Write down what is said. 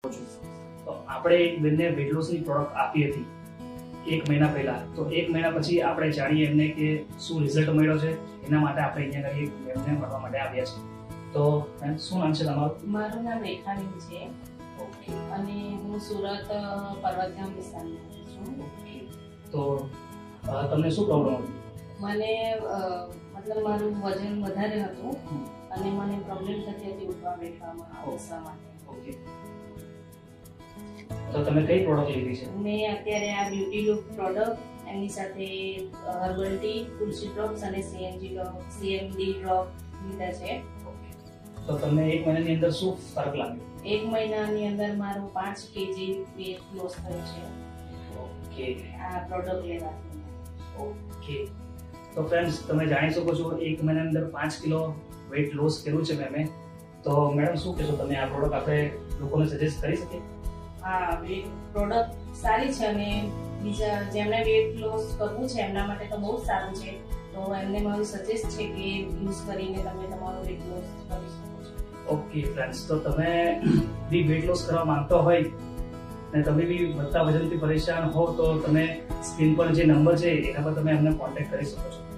તો આપણે એક બેનને વેટ લોસની પ્રોડક્ટ આપી હતી 1 મહિના પહેલા. તો 1 મહિના પછી આપણે જાણીએ એમને કે શું રિઝલ્ટ મળ્યો છે. એના માટે આપણે અહીંયા કરી એમને મળવા માટે આવ્યા છે. તો મેમ શું નામ છે તમારું? મારું નામ રેખાબેન છે. ઓકે અને હું સુરત પર્વતગામ વિસ્તારમાં છું. ઓકે. તો તમને શું પ્રોબ્લેમ હતી? મને મતલબ મારું વજન વધારે હતું અને મને પ્રોબ્લેમ થતી હતી ઉઠવા બેઠવામાં બેસવા માટે. ઓકે. તો તમે કઈ પ્રોડક્ટ લીધી છે? મેં અત્યારે આ બ્યુટી લુક પ્રોડક્ટ એની સાથે હર્બલ ટી, તુલસી ડ્રોપ્સ અને સીએમડી ડ્રોપ લીધા છે. તો તમને 1 મહિનાની અંદર શું ફરક લાગ્યો? 1 મહિનાની અંદર મારું 5 કેજી વેટ લોસ થયું છે ઓકે આ પ્રોડક્ટ લેવાથી. ઓકે. તો ફ્રેન્ડ્સ તમે જાણી શકો છો 1 મહિનાની અંદર 5 કિલો વેટ લોસ કર્યું છે મેમે. તો મેડમ શું કહેશો તમે આ પ્રોડક્ટ આપણે લોકોને સજેસ્ટ કરી શકીએ? હા, પ્રોડક્ટ સારી છે અને બીજા જેમને વેટ લોસ કરવું છે એમના માટે તો બહુ સારું છે. તો એમને મારું સજેસ્ટ છે કે યુઝ કરીને તમે તમારું વેટ લોસ કરી શકો છો. ઓકે ફ્રેન્ડ્સ, તો તમે બી વેટ લોસ કરવા માંગતો હોય અને તમે બી વધતા વજનથી પરેશાન હો તો તમે સ્ક્રીન પર જે નંબર છે એના પર તમે અમને કોન્ટેક્ટ કરી શકો છો.